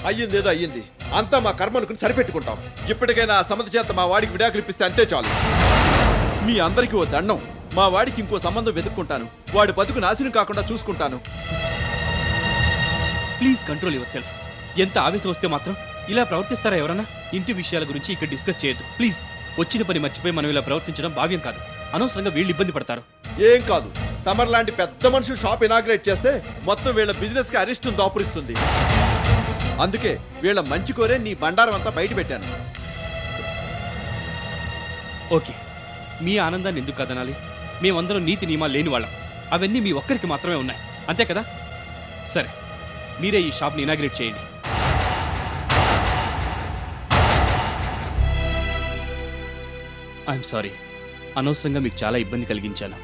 అయ్యిందేదో అయ్యింది, అంతా మా కర్మ అనుకుని సరిపెట్టుకుంటాం. ఇప్పటికైనా ఆ సంబంధ చేత మా వాడికి విడాకులు ఇప్పిస్తే అంతే చాలు. మీ అందరికీ ఓ దండం. మా వాడికి ఇంకో సంబంధం వెతుక్కుంటాను. వాడి బతుకు నాశనం కాకుండా చూసుకుంటాను. Please control your self. ఎంత ఆవేశం వస్తే మాత్రం ఇలా ప్రవర్తిస్తారా ఎవరన్నా? ఇంటి విషయాల గురించి ఇక్కడ డిస్కస్ చేయొద్దు ప్లీజ్. వచ్చిన పని మర్చిపోయి మనం ఇలా ప్రవర్తించడం భావ్యం కాదు. అనవసరంగా వీళ్ళు ఇబ్బంది పడతారు. ఏం కాదు, తమర్ లాంటి పెద్ద మనుషులు షాప్ ఇనాగ్రేట్ చేస్తే మొత్తం వీళ్ళ బిజినెస్ కి అరిష్టం దాపురిస్తుంది. అందుకే వీళ్ళ మంచి కోరే నీ బండారం అంతా బయట పెట్టాను. ఓకే, మీ ఆనందాన్ని ఎందుకు కదనాలి? మేమందరం నీతి నియమాలు లేని వాళ్ళం. అవన్నీ మీ ఒక్కరికి మాత్రమే ఉన్నాయి, అంతే కదా? సరే, మీరే ఈ షాప్ని ఇనాగ్రేట్ చేయండి. ఐఎమ్ సారీ, అనవసరంగా మీకు చాలా ఇబ్బంది కలిగించాను.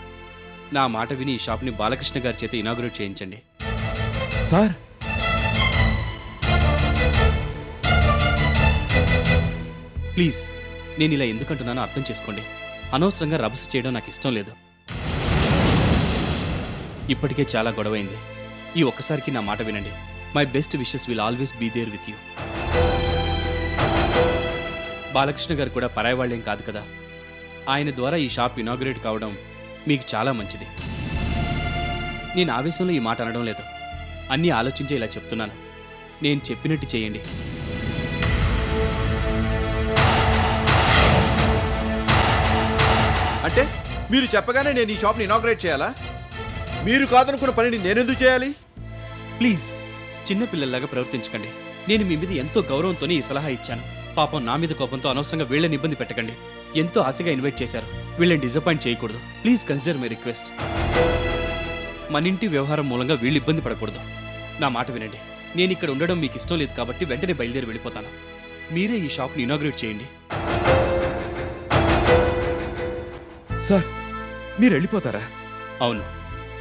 నా మాట విని ఈ షాప్ని బాలకృష్ణ గారి చేత ఇనాగ్రేట్ చేయించండి. సార్, ప్లీజ్, నేను ఇలా ఎందుకంటున్నానో అర్థం చేసుకోండి. అనవసరంగా రభస చేయడం నాకు ఇష్టం లేదు. ఇప్పటికే చాలా గొడవైంది. ఈ ఒక్కసారికి నా మాట వినండి. My best wishes will always be there with you. Balakrishna గారు కూడా పరాయి వాళ్ళేం కాదు కదా. ఆయన ద్వారా ఈ షాప్ ఇనాగ్రేట్ కావడం మీకు చాలా మంచిది. నేను ఆవేశంలో ఈ మాట అనడం లేదు, అన్నీ ఆలోచించే ఇలా చెప్తున్నాను. నేను చెప్పినట్టు చేయండి. అంటే మీరు చెప్పగానే నేను ఈ షాప్ని ఇనాగ్రేట్ చేయాలా? మీరు కాదనుకున్న పనిని నేనెందుకు చేయాలి? ప్లీజ్, చిన్నపిల్లల్లాగా ప్రవర్తించకండి. నేను మీ మీద ఎంతో గౌరవంతోనే ఈ సలహా ఇచ్చాను. పాపం నా మీద కోపంతో అనవసరంగా వీళ్ళని ఇబ్బంది పెట్టకండి. ఎంతో ఆశగా ఇన్వైట్ చేశారు, వీళ్ళని డిసప్పాయింట్ చేయకూడదు. Please consider my request. మన ఇంటి వ్యవహారం మూలంగా వీళ్ళు ఇబ్బంది పడకూడదు. నా మాట వినండి. నేను ఇక్కడ ఉండడం మీకు ఇష్టం లేదు కాబట్టి వెంటనే బయలుదేరి వెళ్ళిపోతాను. మీరే ఈ షాప్ని ఇనాగ్రేట్ చేయండి. సార్, మీరు వెళ్ళిపోతారా? అవును,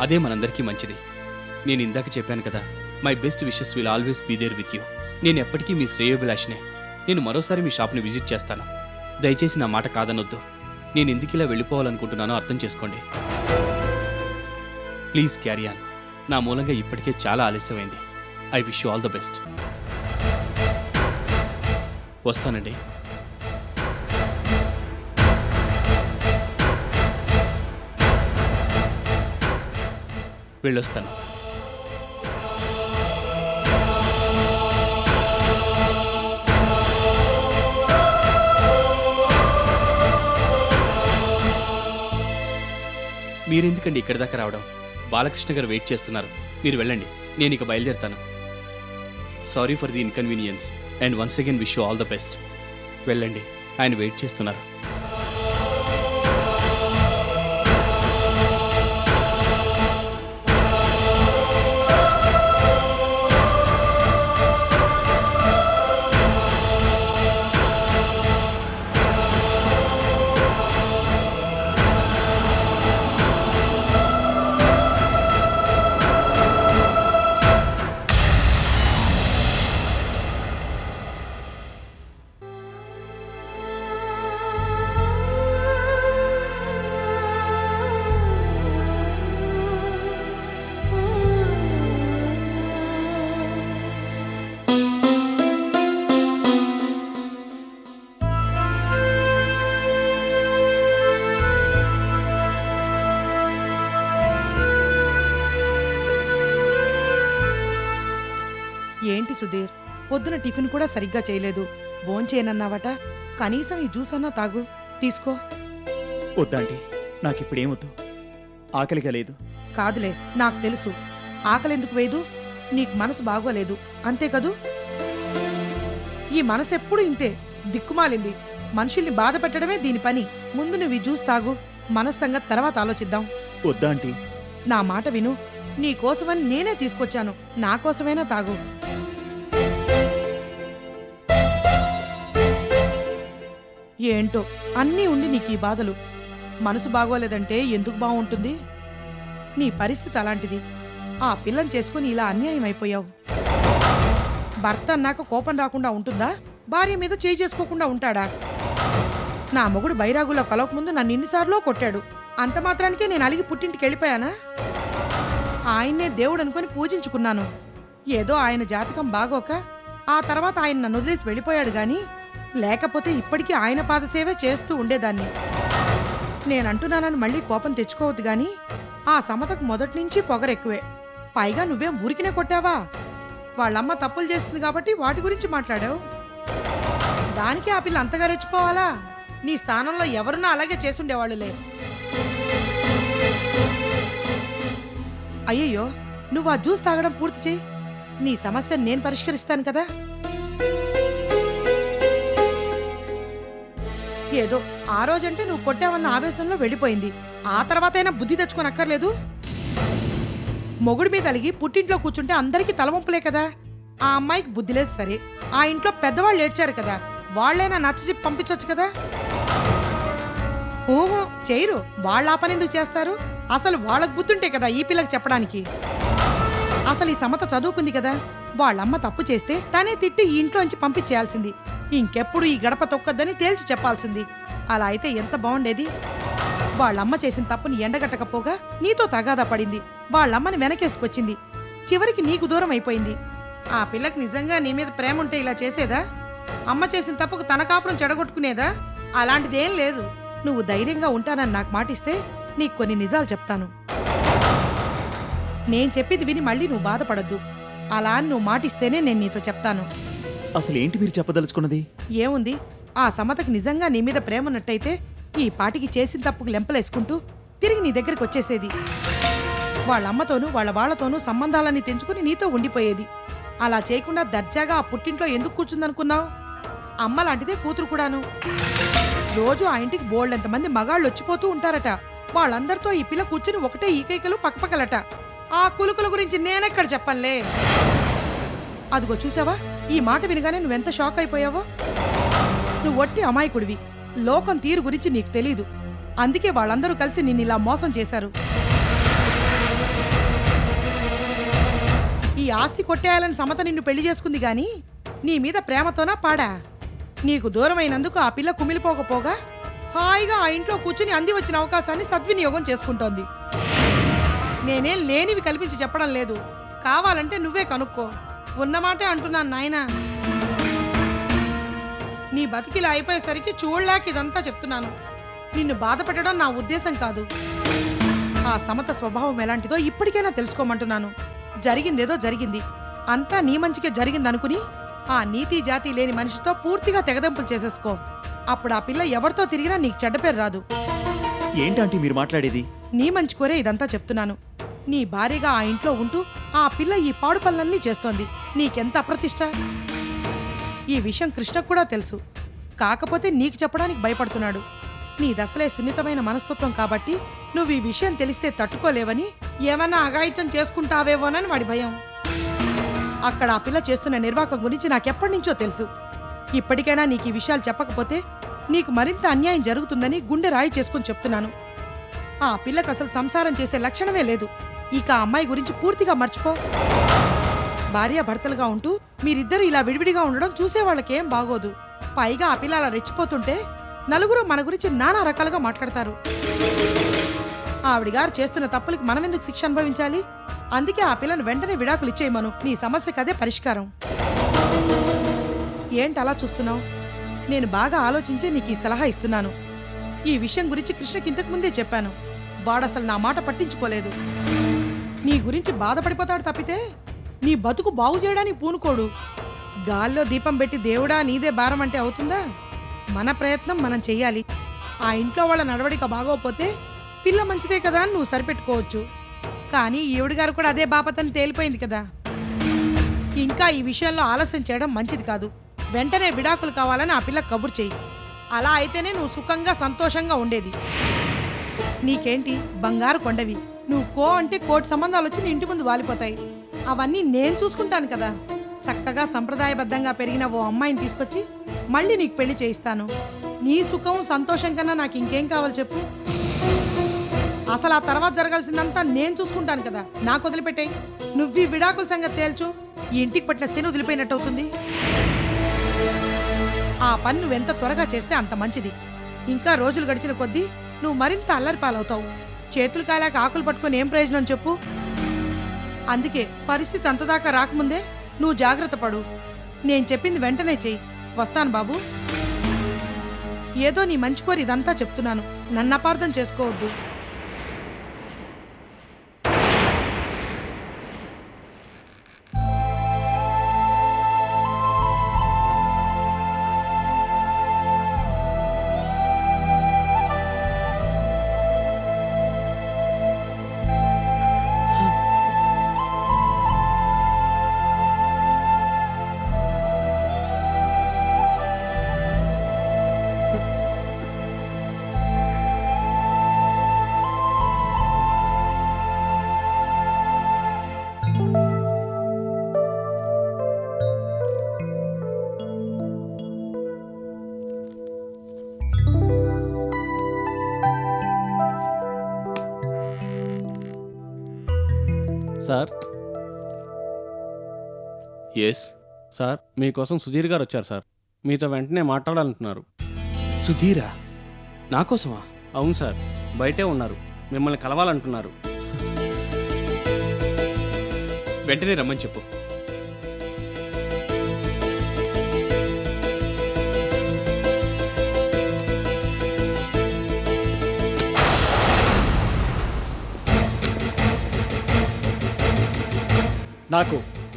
అదే మనందరికీ మంచిది. నేను ఇందాక చెప్పాను కదా, my best wishes will always be there with you. నేను ఎప్పటికీ మీ శ్రేయోభిలాషినే. నేను మరోసారి మీ షాప్ని విజిట్ చేస్తాను. దయచేసి నా మాట కాదనొద్దు. నేను ఎందుకు ఇలా వెళ్ళిపోవాలనుకుంటున్నానో అర్థం చేసుకోండి. Please carry on. నా మూలంగా ఇప్పటికే చాలా ఆలస్యమైంది. I wish you all the best. వస్తానండి. వెళ్ళొస్తాను. మీరెందుకండి ఇక్కడి దాకా రావడం? బాలకృష్ణ గారు వెయిట్ చేస్తున్నారు. మీరు వెళ్ళండి, నేను ఇక బయలుదేరుతాను. Sorry for the inconvenience and once again wish you all the best. వెళ్ళండి, ఆయన వెయిట్ చేస్తున్నారు. ఏంటి సుధీర్, పొద్దున టిఫిన్ కూడా సరిగ్గా చేయలేదు. భోంచేయనన్నావట. కనీసం ఈ జ్యూస్ అన్నా తాగు. తీసుకో. వద్దాంటి, నాకిప్పుడేమొద్దు. ఆకలిగా లేదు. కాదులే, నాకు తెలుసు. ఆకలెందుకు వేయదు? నీకు మనసు బాగోలేదు, అంతే కదూ? ఈ మనసు ఎప్పుడు ఇంతే, దిక్కుమాలింది. మనుషుల్ని బాధ పెట్టడమే దీని పని. ముందు నువ్వు ఈ జ్యూస్ తాగు. మనస్సంగతి తర్వాత ఆలోచిద్దాం. వద్దాంటి. నా మాట విను. నీ కోసమని నేనే తీసుకొచ్చాను. నా కోసమైనా తాగు. ఏంటో అన్నీ ఉండి నీకీ బాధలు. మనసు బాగోలేదంటే ఎందుకు బాగుంటుంది? నీ పరిస్థితి అలాంటిది. ఆ పిల్లని చేసుకుని ఇలా అన్యాయం అయిపోయావు. భర్త అన్నాక కోపం రాకుండా ఉంటుందా? భార్య మీద చేయి చేసుకోకుండా ఉంటాడా? నా మొగుడు బైరాగులో కలవకముందు నన్ను ఇన్నిసార్లు కొట్టాడు. అంత మాత్రానికే నేను అలిగి పుట్టింటికి వెళ్ళిపోయానా? ఆయన్నే దేవుడు అనుకొని పూజించుకున్నాను. ఏదో ఆయన జాతకం బాగోక ఆ తర్వాత ఆయన నన్ను వదిలేసి వెళ్ళిపోయాడు గాని లేకపోతే ఇప్పటికీ ఆయన పాదసేవే చేస్తూ ఉండేదాన్ని. నేనంటున్నానని మళ్ళీ కోపం తెచ్చుకోవద్దు గాని ఆ సమతకు మొదటి నుంచి పొగరెక్కువే. పైగా నువ్వేం ఊరికినే కొట్టావా? వాళ్ళమ్మ తప్పులు చేస్తుంది కాబట్టి వాటి గురించి మాట్లాడావు. దానికి ఆ పిల్ల అంతగా రెచ్చిపోవాలా? నీ స్థానంలో ఎవరున్నా అలాగే చేసుండేవాళ్ళులే. అయ్యయ్యో, నువ్వు ఆ జ్యూస్ తాగడం పూర్తి చేయి. నీ సమస్యను నేను పరిష్కరిస్తాను కదా. ఏదో ఆ రోజంటే నువ్వు కొట్టావన్న ఆవేశంలో వెళ్ళిపోయింది. ఆ తర్వాతైనా బుద్ధి తెచ్చుకోనక్కర్లేదు. మొగుడి మీద అలిగి పుట్టింట్లో కూర్చుంటే అందరికీ తలవంపులే కదా. ఆ అమ్మాయికి బుద్ధి లేదు సరే, ఆ ఇంట్లో పెద్దవాళ్ళు ఏడ్చారు కదా, వాళ్ళైనా నచ్చజెప్పి పంపించొచ్చు కదా. ఓహో చేయరు, వాళ్ళ ఆ పని ఎందుకు చేస్తారు? అసలు వాళ్ళకు బుద్ధుంటే కదా ఈ పిల్లకి చెప్పడానికి. అసలు ఈ సమత చదువుకుంది కదా, వాళ్ళమ్మ తప్పు చేస్తే తనే తిట్టి ఈ ఇంట్లోంచి పంపించేయాల్సింది. ఇంకెప్పుడు ఈ గడప తొక్కద్దని తేల్చి చెప్పాల్సింది. అలా అయితే ఎంత బాగుండేది. వాళ్ళమ్మ చేసిన తప్పుని ఎండగట్టకపోగా నీతో తగాదా పడింది. వాళ్ళమ్మని వెనకేసుకొచ్చింది. చివరికి నీకు దూరం అయిపోయింది. ఆ పిల్లకి నిజంగా నీ మీద ప్రేమ ఉంటే ఇలా చేసేదా? అమ్మ చేసిన తప్పుకు తన కాపురం చెడగొట్టుకునేదా? అలాంటిదేం లేదు. నువ్వు ధైర్యంగా ఉంటానని నాకు మాటిస్తే నీకు కొన్ని నిజాలు చెప్తాను. నేను చెప్పింది విని మళ్ళీ నువ్వు బాధపడద్దు. అలా అని నువ్వు మాటిస్తేనే నేను నీతో చెప్తాను. అసలు ఏంటి మీరు చెప్పదలుచుకున్నది? ఏముంది, ఆ సమతకి నిజంగా నీ మీద ప్రేమ ఉన్నట్టయితే ఈ పాటికి చేసిన తప్పుకు లెంపలేసుకుంటూ తిరిగి నీ దగ్గరికి వచ్చేసేది. వాళ్ళమ్మతోనూ వాళ్ళతోనూ సంబంధాలన్నీ తెంచుకుని నీతో ఉండిపోయేది. అలా చేయకుండా దర్జాగా ఆ పుట్టింట్లో ఎందుకు కూర్చుందనుకున్నావు? అమ్మ లాంటిదే కూతురు కూడాను. రోజు ఆ ఇంటికి బోల్డంతమంది మగాళ్ళు వచ్చిపోతూ ఉంటారట. వాళ్ళందరితో ఈ పిల్ల కూర్చుని ఒకటే ఈకైకలు పక్కపక్కలట. ఆ కులుకుల గురించి నేనెక్కడ చెప్పనులే. అదిగో చూసావా, ఈ మాట వినగానే నువ్వెంత షాక్ అయిపోయావో. నువ్వు ఒట్టి అమాయకుడివి. లోకం తీరు గురించి నీకు తెలీదు. అందుకే వాళ్ళందరూ కలిసి నిన్ను ఇలా మోసం చేశారు. ఈ ఆస్తి కొట్టేయాలని సమత నిన్ను పెళ్లి చేసుకుంది గాని నీ మీద ప్రేమతోనా పాడా? నీకు దూరమైనందుకు ఆ పిల్ల కుమిలిపోకపోగా హాయిగా ఆ ఇంట్లో కూర్చుని అంది వచ్చిన అవకాశాన్ని సద్వినియోగం చేసుకుంటోంది. నేనేం లేనివి కల్పించి చెప్పడం లేదు. కావాలంటే నువ్వే కనుక్కో. ఉన్నమాటే అంటున్నాను నాయనా. నీ బతికిలా అయిపోయేసరికి చూడలేక ఇదంతా చెప్తున్నాను. నిన్ను బాధపెట్టడం నా ఉద్దేశం కాదు. ఆ సమత స్వభావం ఎలాంటిదో ఇప్పటికైనా తెలుసుకోమంటున్నాను. జరిగిందేదో జరిగింది, అంతా నీ మంచికే జరిగిందనుకుని ఆ నీతి జాతి లేని మనిషితో పూర్తిగా తెగదెంపులు చేసేసుకో. అప్పుడు ఆ పిల్ల ఎవరితో తిరిగినా నీకు చెడ్డ పేరు రాదు. ఏంటంటే మీరు మాట్లాడేది? నీ మంచి కోరే ఇదంతా చెప్తున్నాను. నీ భార్యగా ఆ ఇంట్లో ఉంటూ ఆ పిల్ల ఈ పాడు పనులన్నీ చేస్తోంది. నీకెంత అప్రతిష్ట. ఈ విషయం కృష్ణకు కూడా తెలుసు. కాకపోతే నీకు చెప్పడానికి భయపడుతున్నాడు. నీ దశలే సున్నితమైన మనస్తత్వం కాబట్టి నువ్వు ఈ విషయం తెలిస్తే తట్టుకోలేవని, ఏమన్నా అఘాయిత్యం చేసుకుంటావేమోనని వాడి భయం. అక్కడ ఆ పిల్ల చేస్తున్న నిర్వాకం గురించి నాకెప్పటి నుంచో తెలుసు. ఇప్పటికైనా నీకు ఈ విషయాలు చెప్పకపోతే నీకు మరింత అన్యాయం జరుగుతుందని గుండె రాయి చేసుకుని చెప్తున్నాను. ఆ పిల్లకు అసలు సంసారం చేసే లక్షణమే లేదు. ఇక ఆ అమ్మాయి గురించి పూర్తిగా మర్చిపో. భార్యాభర్తలుగా ఉంటూ మీరిద్దరూ ఇలా విడివిడిగా ఉండడం చూసే వాళ్ళకేం బాగోదు. పైగా ఆ పిల్ల అలా రెచ్చిపోతుంటే నలుగురు మన గురించి నానా రకాలుగా మాట్లాడతారు. ఆవిడిగారు చేస్తున్న తప్పులకి మనమెందుకు శిక్ష అనుభవించాలి? అందుకే ఆ పిల్లను వెంటనే విడాకులు ఇచ్చేయమను. నీ సమస్యకు అదే పరిష్కారం. ఏంటి అలా చూస్తున్నావు? నేను బాగా ఆలోచించే నీకు ఈ సలహా ఇస్తున్నాను. ఈ విషయం గురించి కృష్ణకి ఇంతకు ముందే చెప్పాను. వాడసలు నా మాట పట్టించుకోలేదు. నీ గురించి బాధపడిపోతాడు తప్పితే నీ బతుకు బాగు చేయడానికి పూనుకోడు. గాల్లో దీపం పెట్టి దేవుడా నీదే భారం అంటే అవుతుందా? మన ప్రయత్నం మనం చెయ్యాలి. ఆ ఇంట్లో వాళ్ళ నడవడిక బాగోపోతే పిల్ల మంచిదే కదా అని నువ్వు సరిపెట్టుకోవచ్చు. కానీ ఈవిడ గారు కూడా అదే బాపతని తేలిపోయింది కదా. ఇంకా ఈ విషయంలో ఆలస్యం చేయడం మంచిది కాదు. వెంటనే విడాకులు కావాలని ఆ పిల్ల కబురు చెయ్యి. అలా అయితేనే నువ్వు సుఖంగా సంతోషంగా ఉండేది. నీకేంటి బంగారు కొండవి. నువ్వు కో అంటే కోటి సంబంధాలు వచ్చి నీ ఇంటి ముందు వాలిపోతాయి. అవన్నీ నేను చూసుకుంటాను కదా. చక్కగా సంప్రదాయబద్ధంగా పెరిగిన ఓ అమ్మాయిని తీసుకొచ్చి మళ్ళీ నీకు పెళ్లి చేయిస్తాను. నీ సుఖం సంతోషం కన్నా నాకు ఇంకేం కావాలి చెప్పు? అసలు ఆ తర్వాత జరగాల్సిందంతా నేను చూసుకుంటాను కదా. నాకు వదిలిపెట్టాయి. నువ్వు ఈ విడాకుల సంగతి తేల్చు. ఈ ఇంటికి పట్టిన శని వదిలిపోయినట్టు అవుతుంది. ఆ పని నువ్వెంత త్వరగా చేస్తే అంత మంచిది. ఇంకా రోజులు గడిచిన కొద్దీ నువ్వు మరింత అల్లరి పాలవుతావు. చేతులు కాలాక ఆకులు పట్టుకొని ఏం ప్రయోజనం చెప్పు? అందుకే పరిస్థితి అంతదాకా రాకముందే నువ్వు జాగ్రత్త పడు. నేను చెప్పింది వెంటనే చెయ్యి. వస్తాను బాబు. ఏదో నీ మంచి కోరి ఇదంతా చెప్తున్నాను, నన్ను అపార్థం చేసుకోవద్దు. Sir yes. సార్ మీకోసం సుధీర్ గారు వచ్చారు సార్. మీతో వెంటనే మాట్లాడాలంటున్నారు. సుధీరా? నా కోసమా? అవును సార్, బయటే ఉన్నారు, మిమ్మల్ని కలవాలంటున్నారు. వెంటనే రమ్మని చెప్పు.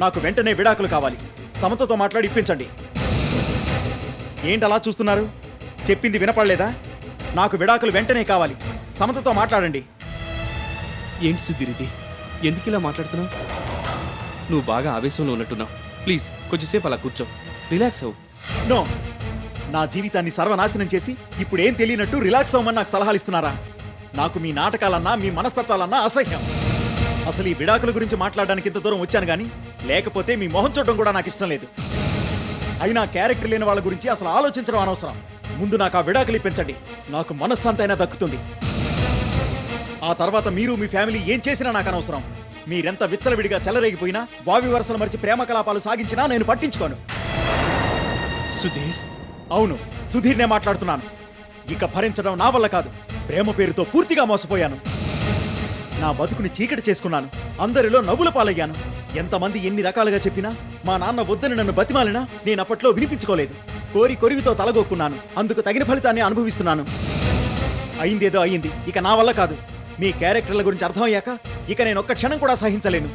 నాకు వెంటనే విడాకులు కావాలి. సమతతో మాట్లాడి ఇప్పించండి. ఏంటి అలా చూస్తున్నారు? చెప్పింది వినపడలేదా? నాకు విడాకులు వెంటనే కావాలి. సమతతో మాట్లాడండి. ఏంటి సుధీర్ ఇది? ఎందుకు ఇలా మాట్లాడుతున్నావు? నువ్వు బాగా ఆవేశంలో ఉన్నట్టున్నావు. ప్లీజ్ కొంచెంసేపు అలా కూర్చో, రిలాక్స్ అవ్వు. నో, నా జీవితాన్ని సర్వనాశనం చేసి ఇప్పుడు ఏం తెలియనట్టు రిలాక్స్ అవ్వమని నాకు సలహాలు ఇస్తున్నారా? నాకు మీ నాటకాలన్నా మీ మనస్తత్వాలన్నా అసహ్యం. అసలు ఈ విడాకుల గురించి మాట్లాడడానికి ఇంత దూరం వచ్చాను కానీ లేకపోతే మీ మొహం చూడడం కూడా నాకు ఇష్టం లేదు. అయినా క్యారెక్టర్ లేని వాళ్ళ గురించి అసలు ఆలోచించడం అనవసరం. ముందు నాకు ఆ విడాకులు ఇప్పించండి, నాకు మనశ్శాంతైనా దక్కుతుంది. ఆ తర్వాత మీరు మీ ఫ్యామిలీ ఏం చేసినా నాకు అనవసరం. మీరెంత విచ్చలవిడిగా చెలరేగిపోయినా, వావి వరసలు మరిచి ప్రేమ కలాపాలు సాగించినా నేను పట్టించుకోను. సుధీర్? అవును, సుధీర్నే మాట్లాడుతున్నాను. ఇక భరించడం నా వల్ల కాదు. ప్రేమ పేరుతో పూర్తిగా మోసపోయాను. నా బతుకుని చీకటి చేసుకున్నాను. అందరిలో నవ్వుల పాలయ్యాను. ఎంతమంది ఎన్ని రకాలుగా చెప్పినా, మా నాన్న వద్దని నన్ను బతిమాలినా నేను అప్పట్లో వినిపించుకోలేదు. కోరి కొరివితో తలగొక్కున్నాను. అందుకు తగిన ఫలితాన్ని అనుభవిస్తున్నాను. అయిందేదో అయింది, ఇక నా వల్ల కాదు. మీ క్యారెక్టర్ల గురించి అర్థమయ్యాక ఇక నేను ఒక్క క్షణం కూడా సహించలేను.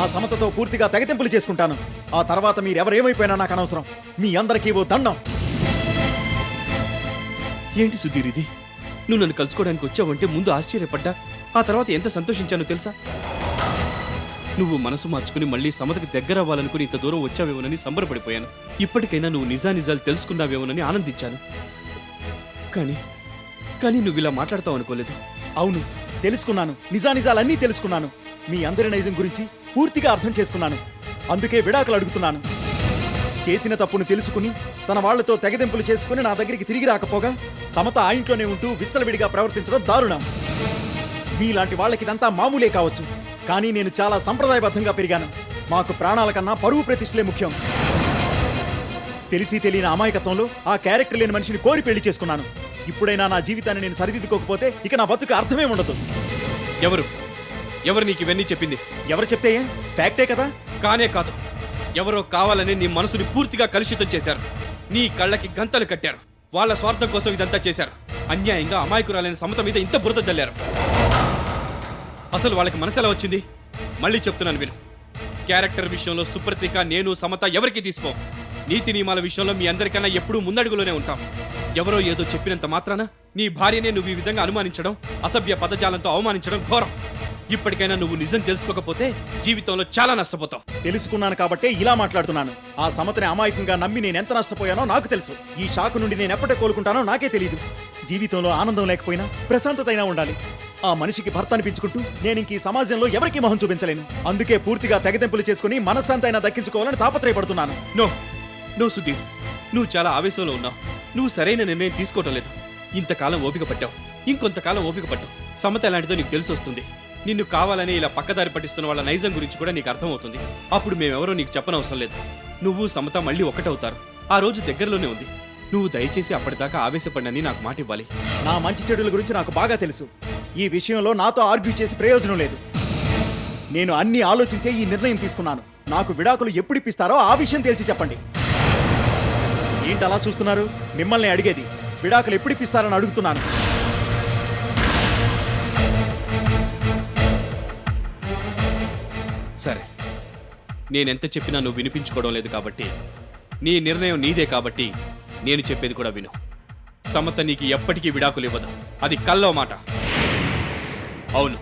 ఆ సమతతో పూర్తిగా తెగతింపులు చేసుకుంటాను. ఆ తర్వాత మీరెవరేమైపోయినా నాకు అనవసరం. మీ అందరికీ ఓ దండం. ఏంటి సుధీర్ ఇది? నువ్వు నన్ను కలుసుకోవడానికి వచ్చావంటే ముందు ఆశ్చర్యపడ్డా, ఆ తర్వాత ఎంత సంతోషించానో తెలుసా? నువ్వు మనసు మార్చుకుని మళ్ళీ సమతకి దగ్గర అవ్వాలనుకుని ఇంత దూరం వచ్చావేమోనని సంబరపడిపోయాను. ఇప్పటికైనా నువ్వు నిజానిజాలు తెలుసుకున్నావేమోనని ఆనందించాను. కానీ నువ్వు ఇలా మాట్లాడతావు అనుకోలేదు. అవును, తెలుసుకున్నాను. నిజానిజాలన్నీ తెలుసుకున్నాను. మీ అందరి నైజం గురించి పూర్తిగా అర్థం చేసుకున్నాను. అందుకే విడాకులు అడుగుతున్నాను. చేసిన తప్పును తెలుసుకుని తన వాళ్లతో తెగదెంపులు చేసుకుని నా దగ్గరికి తిరిగి రాకపోగా సమత ఆ ఇంట్లోనే ఉంటూ విచ్చలవిడిగా ప్రవర్తించడం దారుణం. మీలాంటి వాళ్ళకి ఇదంతా మామూలే కావచ్చు, కానీ నేను చాలా సంప్రదాయబద్ధంగా పెరిగాను. మాకు ప్రాణాల కన్నా పరువు ప్రతిష్టలే ముఖ్యం. తెలిసి తెలియని అమాయకత్వంలో ఆ క్యారెక్టర్ లేని మనిషిని కోరి పెళ్లి చేసుకున్నాను. ఇప్పుడైనా నా జీవితాన్ని నేను సరిదిద్దుకోకపోతే ఇక నా బతుకు అర్థమే ఉండదు. ఎవరు నీకు ఇవన్నీ చెప్పింది? ఎవరు చెప్తే ఫ్యాక్టే కదా. కానే కాదు, ఎవరో కావాలని నీ మనసుని పూర్తిగా కలుషితం చేశారు. నీ కళ్ళకి గంతలు కట్టారు. వాళ్ళ స్వార్థం కోసం ఇదంతా చేశారు. అన్యాయంగా అమాయకురాలైన సమత మీద ఇంత బురద చల్లారు. అసలు వాళ్ళకి మనసు ఎలా వచ్చింది? మళ్ళీ చెప్తున్నాను విను. క్యారెక్టర్ విషయంలో సుప్రతీక, నేను, సమత ఎవరికి తీసుకో. నీతి నియమాల విషయంలో మీ అందరికన్నా ఎప్పుడూ ముందడుగులోనే ఉంటాం. ఎవరో ఏదో చెప్పినంత మాత్రాన నీ భార్యనే నువ్వు ఈ విధంగా అనుమానించడం, అసభ్య పదజాలంతో అవమానించడం ఘోరం. ఇప్పటికైనా నువ్వు నిజం తెలుసుకోకపోతే జీవితంలో చాలా నష్టపోతావు. తెలుసుకున్నాను కాబట్టే ఇలా మాట్లాడుతున్నాను. ఆ సమతని అమాయకంగా నమ్మి నేను ఎంత నష్టపోయానో నాకు తెలుసు. ఈ షాకు నుండి నేను ఎప్పటికే కోలుకుంటానో నాకే తెలియదు. జీవితంలో ఆనందం లేకపోయినా ప్రశాంతత అయినా ఉండాలి. ఆ మనిషికి భర్త అనిపించుకుంటూ నేను ఇంక ఈ సమాజంలో ఎవరికీ మొహం చూపించలేను. అందుకే పూర్తిగా తెగదెంపులు చేసుకుని మనశ్శాంతి అయినా దక్కించుకోవాలని తాపత్రయపడుతున్నాను. నో సుధీర్, నువ్వు చాలా ఆవేశంలో ఉన్నావు. నువ్వు సరైన నిర్ణయం తీసుకోవటం లేదు. ఇంతకాలం ఓపిక పట్టావు, ఇంకొంతకాలం ఓపిక పట్టావు. సమత ఎలాంటిదో నీకు తెలిసి వస్తుంది. నిన్ను కావాలని ఇలా పక్కదారి పట్టిస్తున్న వాళ్ళ నైజం గురించి కూడా నీకు అర్థమవుతుంది. అప్పుడు మేమెవరో నీకు చెప్పనవసరం లేదు. నువ్వు సమత మళ్ళీ ఒకటవుతారు. ఆ రోజు దగ్గరలోనే ఉంది. నువ్వు దయచేసి అప్పటిదాకా ఆవేశపడినని నాకు మాట ఇవ్వాలి. నా మంచి చెడుల గురించి నాకు బాగా తెలుసు. ఈ విషయంలో నాతో ఆర్గ్యూ చేసి ప్రయోజనం లేదు. నేను అన్ని ఆలోచించే ఈ నిర్ణయం తీసుకున్నాను. నాకు విడాకులు ఎప్పుడు ఇప్పిస్తారో ఆ విషయం తేల్చి చెప్పండి. ఏంటి అలా చూస్తున్నారు? మిమ్మల్ని అడిగేది. విడాకులు ఎప్పుడు ఇప్పిస్తారని అడుగుతున్నాను. సరే, నేనెంత చెప్పినా నువ్వు వినిపించుకోవడం లేదు కాబట్టి, నీ నిర్ణయం నీదే కాబట్టి నేను చెప్పేది కూడా విను. సమత నీకు ఎప్పటికీ విడాకులు ఇవ్వదు. అది కల్లో మాట. అవును,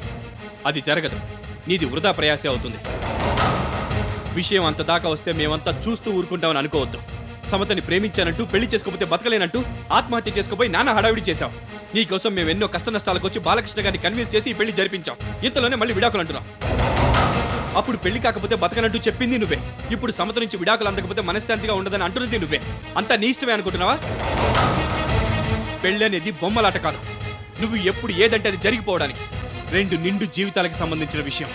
అది జరగదు. నీది వృధా ప్రయాసే అవుతుంది. విషయం అంత దాకా వస్తే మేమంతా చూస్తూ ఊరుకుంటామని అనుకోవద్దు. సమతని ప్రేమించానంటూ, పెళ్లి చేసుకోకపోతే బతకలేనంటూ ఆత్మహత్య చేసుకుపోయి నాన్న హడావిడి చేశాం. నీకోసం మేము ఎన్నో కష్ట నష్టాలకు వచ్చి బాలకృష్ణ గారిని కన్విన్స్ చేసి ఈ పెళ్లి జరిపించాం. ఇంతలోనే మళ్ళీ విడాకులు అంటున్నాం. అప్పుడు పెళ్లి కాకపోతే బతకనంటూ చెప్పింది నువ్వే. ఇప్పుడు సమత నుంచి విడాకులు అందకపోతే మనశ్శాంతిగా ఉండదని అంటున్నది నువ్వే. అంతా నీ ఇష్టమే అనుకుంటున్నావా? పెళ్లి అనేది బొమ్మలాట కాదు. నువ్వు ఎప్పుడు ఏదంటే అది జరిగిపోవడానికి. 2 నిండు జీవితాలకు సంబంధించిన విషయం.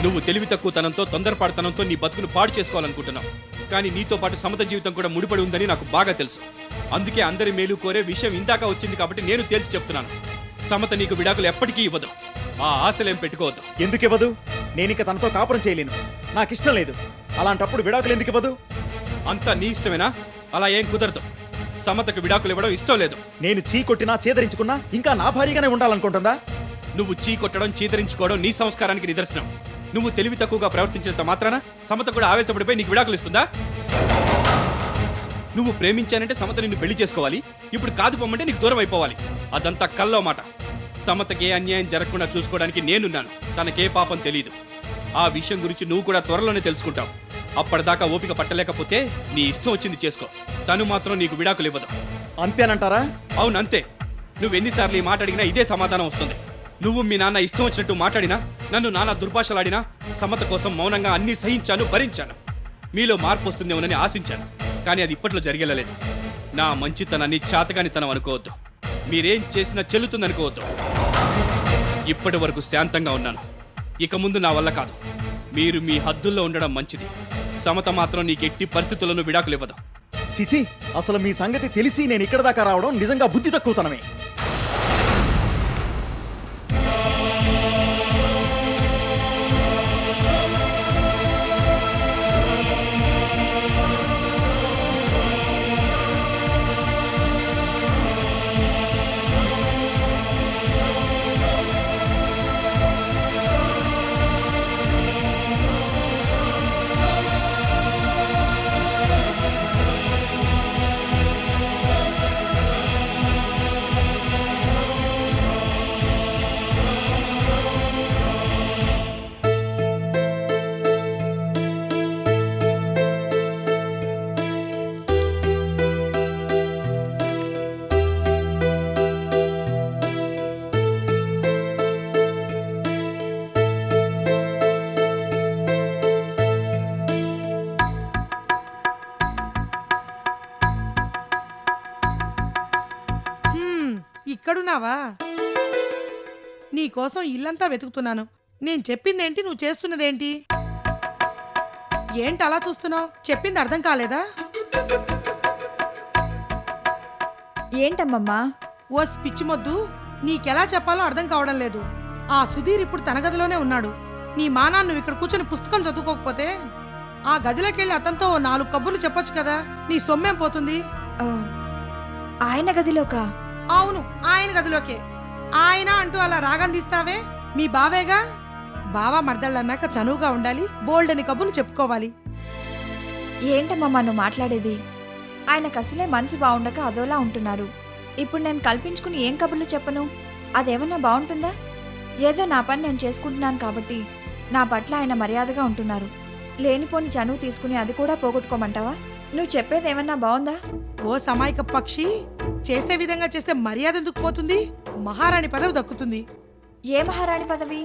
నువ్వు తెలివి తక్కువతనంతో, తొందరపాటుతనంతో నీ బతుకును పాడు చేసుకోవాలనుకుంటున్నావు. కానీ నీతో పాటు సమత జీవితం కూడా ముడిపడి ఉందని నాకు బాగా తెలుసు. అందుకే అందరి మేలు కోరే విషయం ఇందాక వచ్చింది కాబట్టి నేను తేల్చి చెప్తున్నాను. సమత నీకు విడాకులు ఎప్పటికీ ఇవ్వదు. ఆ ఆశలేం పెట్టుకోవద్దు. ఎందుకు ఇవ్వదు? నేనిక తనతో కాపురం చేయలేను. నాకు ఇష్టం లేదు. అలాంటప్పుడు విడాకులు ఎందుకు ఇవ్వదు? అంతా నీ ఇష్టమేనా? అలా ఏం కుదరదు. సమతకు విడాకులు ఇవ్వడం ఇష్టం లేదు. నేను చీ కొట్టినా చేదరించుకున్నా ఇంకా నా భారీగానే ఉండాలనుకుంటుందా? నువ్వు చీ కొట్టడం, చీదరించుకోవడం నీ సంస్కారానికి నిదర్శనం. నువ్వు తెలివి తక్కువగా ప్రవర్తించినంత మాత్రాన సమత కూడా ఆవేశపడిపోయి నీకు విడాకులు ఇస్తుందా? నువ్వు ప్రేమించానంటే సమత నిన్ను పెళ్లి చేసుకోవాలి. ఇప్పుడు కాదు పొమ్మంటే నీకు దూరం అయిపోవాలి. అదంతా కల్లో మాట. సమతకే అన్యాయం జరగకుండా చూసుకోవడానికి నేనున్నాను. తనకే పాపం తెలియదు. ఆ విషయం గురించి నువ్వు కూడా త్వరలోనే తెలుసుకుంటావు. అప్పటిదాకా ఓపిక పట్టలేకపోతే నీ ఇష్టం వచ్చింది చేసుకో. తను మాత్రం నీకు విడాకులు ఇవ్వదు. అంతేనంటారా? అవునంతే. నువ్వెన్నిసార్లు ఈ మాట అడిగినా ఇదే సమాధానం వస్తుంది. నువ్వు మీ నాన్న ఇష్టం వచ్చినట్టు మాట్లాడినా, నన్ను నాన్న దుర్భాషలాడినా సమత కోసం మౌనంగా అన్నీ సహించాను, భరించాను. మీలో మార్పు వస్తుందేమోనని ఆశించాను. కానీ అది ఇప్పట్లో జరిగేలేదు. నా మంచితనాన్ని చాతగానితనం అనుకోవద్దు. మీరేం చేసినా చెల్లుతుందనుకోవద్దు. ఇప్పటి వరకు శాంతంగా ఉన్నాను. ఇక ముందు నా వల్ల కాదు. మీరు మీ హద్దుల్లో ఉండడం మంచిది. సమత మాత్రం నీకు ఎట్టి పరిస్థితులను విడాకులు ఇవ్వదు. చిచి, అసలు మీ సంగతి తెలిసి నేను ఇక్కడ దాకా రావడం నిజంగా బుద్ధి తక్కువతనమే. ఇక్కడున్నావా? నీకోసం ఇల్లంతా వెతుకుతున్నాను. నేను చెప్పిందేంటి, నువ్వు చేస్తున్నదేంటి? ఏంటి అలా చూస్తున్నావు? చెప్పింది అర్థం కాలేదా? ఏంటమ్మమ్మా? ఓ పిచ్చి మొద్దు, నీకెలా చెప్పాలో అర్థం కావడం లేదు. ఆ సుధీర్ ఇప్పుడు తన గదిలోనే ఉన్నాడు. నీ మానాన్ని నువ్వు ఇక్కడ కూర్చొని పుస్తకం చదువుకోకపోతే ఆ గదిలోకి వెళ్ళి అతనితో 4 కబుర్లు చెప్పొచ్చు కదా. నీ సొమ్మేం పోతుంది? ఆ, ఆయన గదిలోకా? అవును, ఆయన గదిలోకే. ఆయన అంటూ అలా రాగం తీస్తావే? మీ బావేగా. బావా మర్దళ్ళన్నాక చనువుగా ఉండాలి, బోల్డని కబుర్లు చెప్పుకోవాలి. ఏంటమ్మమ్మా నువ్వు మాట్లాడేది? ఆయనకు అసలే మనసు బాగుండక అదోలా ఉంటున్నారు. ఇప్పుడు నేను కల్పించుకుని ఏం కబుర్లు చెప్పను? అదేమన్నా బాగుంటుందా? ఏదో నా పని నేను చేసుకుంటున్నాను కాబట్టి నా పట్ల ఆయన మర్యాదగా ఉంటున్నారు. లేనిపోని చనువు తీసుకుని అది కూడా పోగొట్టుకోమంటావా? నువ్వు చెప్పేది ఏమన్నా బాగుందా? ఓ సమాయిక పక్షి, చేసే విధంగా చేస్తే మర్యాద ఎందుకు పోతుంది? మహారాణి పదవి దక్కుతుంది. ఏ మహారాణి పదవి?